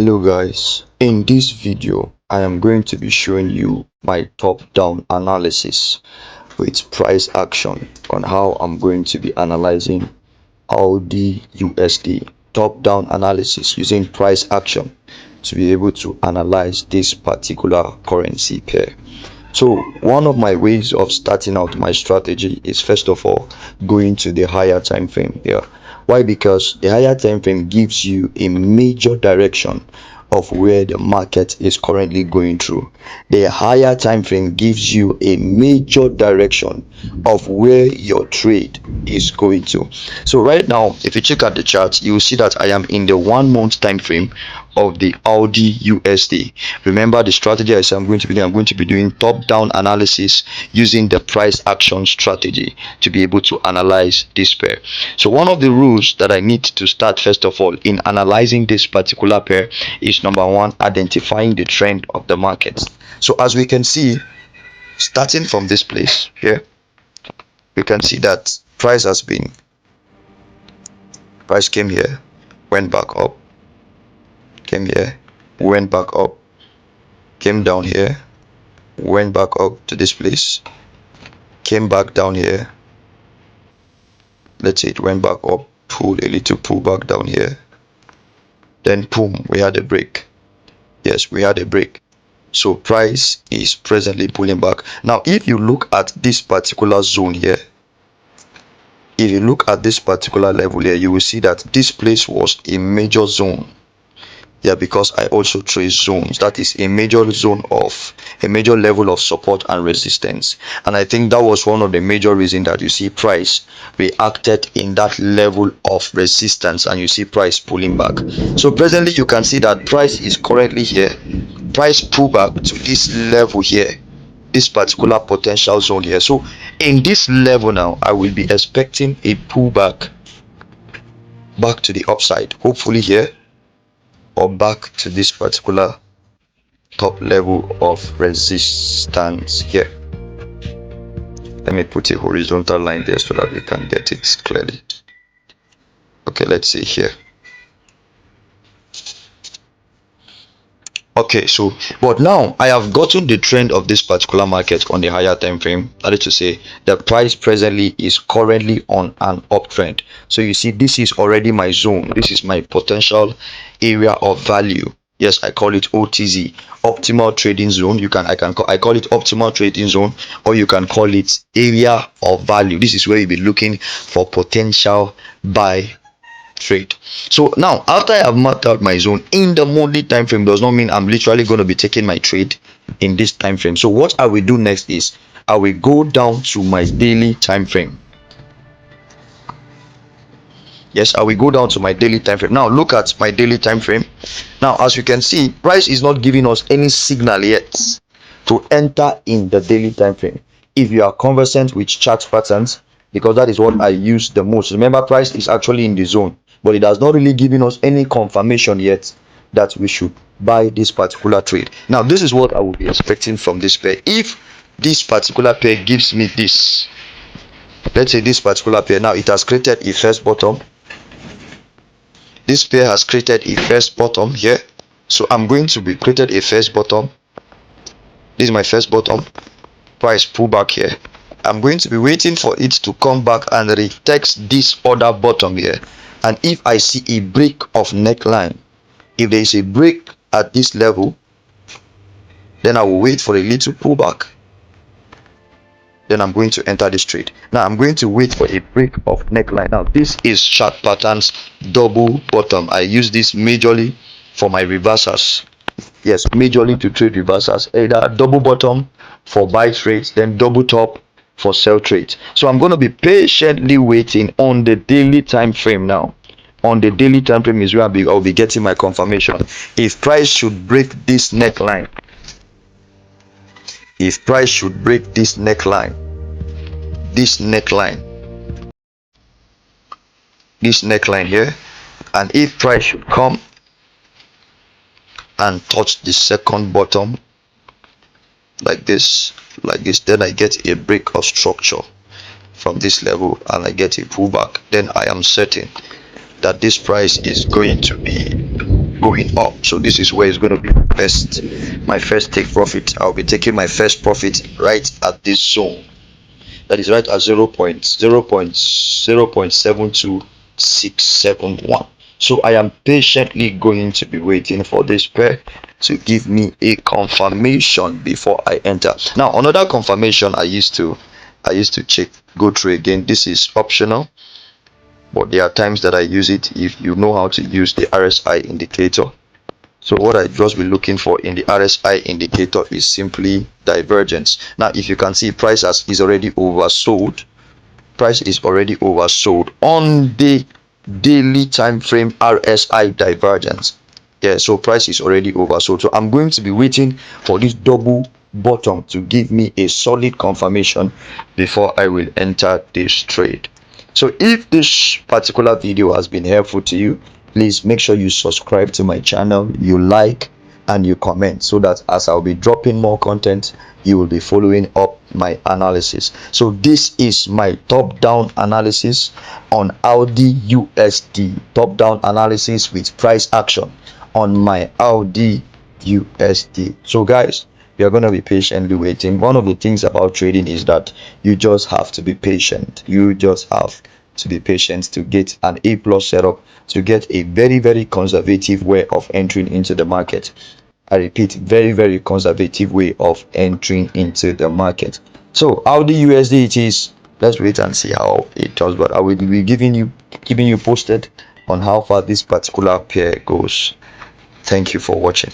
Hello guys, in this video I am going to be showing you my top-down analysis with price action on how I'm going to be analyzing Audusd. Top-down analysis using price action to be able to analyze this particular currency pair. So one of my ways of starting out my strategy is first of all going to the higher time frame here. Why? Because the higher time frame gives you a major direction of where the market is currently going through. The higher time frame gives you a major direction of where your trade is going to. So right now, if you check out the chart, you will see that I am in the 1 month time frame of the Audusd. Remember the strategy I said I'm going to be doing top-down analysis using the price action strategy to be able to analyze this pair. So one of the rules that I need to start first of all in analyzing this particular pair is number one, identifying the trend of the market. So as we can see, starting from this place here, we can see that price came here, went back up, came here, went back up, came down here, went back up to this place, came back down here. Let's say it went back up, pulled a little, pull back down here, then boom, we had a break. Yes, we had a break. So price is presently pulling back. Now if you look at this particular zone here, if you look at this particular level here, you will see that this place was a major zone. Yeah, because I also trace zones. That is a major level of support and resistance. And I think that was one of the major reasons that you see price reacted in that level of resistance and you see price pulling back. So presently you can see that price is currently here. Price pull back to this level here, this particular potential zone here. So in this level now, I will be expecting a pullback back to the upside, hopefully here, or back to this particular top level of resistance here. Let me put a horizontal line there so that we can get it clearly. Okay, let's see here. Okay, so but now I have gotten the trend of this particular market on the higher time frame. That is to say, the price presently is currently on an uptrend. So you see, this is already my zone. This is my potential area of value. Yes, I call it OTZ, optimal trading zone. I call it optimal trading zone, or you can call it area of value. This is where you'll be looking for potential buy trade. So now after I have marked out my zone in the monthly time frame, does not mean I'm literally going to be taking my trade in this time frame. So what I will do next is I will go down to my daily time frame. Yes, I will go down to my daily time frame. Now look at my daily time frame. Now as you can see, price is not giving us any signal yet to enter in the daily time frame. If you are conversant with chart patterns, because that is what I use the most. Remember, price is actually in the zone, but it has not really given us any confirmation yet that we should buy this particular trade. Now this is what I will be expecting from this pair. If this particular pair gives me this, let's say this particular pair, now it has created a first bottom. This pair has created a first bottom here, so I'm going to be created a first bottom. This is my first bottom. Price pull back here. I'm going to be waiting for it to come back and retest this other bottom here. And if I see a break of neckline, if there is a break at this level, then I will wait for a little pullback. Then I'm going to enter this trade. Now I'm going to wait for a break of neckline. Now this is chart patterns double bottom. I use this majorly for my reversals. Yes, majorly to trade reversals. Either double bottom for buy trades, then double top for sell trades. So I'm going to be patiently waiting on the daily time frame now. On the daily time frame is where I'll be getting my confirmation. If price should break this neckline, if price should break this neckline here, and if price should come and touch the second bottom like this, then I get a break of structure from this level and I get a pullback, then I am certain that this price is going to be going up. So this is where it's going to be my first take profit. I'll be taking my first profit right at this zone. That is right at 0.0.0.72671. So I am patiently going to be waiting for this pair to give me a confirmation before I enter. Now another confirmation I used to check, go through again. This is optional, but there are times that I use it if you know how to use the RSI indicator. So what I just be looking for in the RSI indicator is simply divergence. Now if you can see, price is already oversold. Price is already oversold on the daily time frame RSI divergence. Yeah, so price is already oversold. So I'm going to be waiting for this double bottom to give me a solid confirmation before I will enter this trade. So if this particular video has been helpful to you, please make sure you subscribe to my channel, you like and you comment, so that as I'll be dropping more content, you will be following up my analysis. So this is my top down analysis on Audusd, top down analysis with price action on my Audusd. So guys, you're going to be patiently waiting. One of the things about trading is that you just have to be patient. You just have to be patient to get an A plus setup, to get a very conservative way of entering into the market. I repeat, very conservative way of entering into the market. So how the USD it is, let's wait and see how it does, but I will be giving you posted on how far this particular pair goes. Thank you for watching.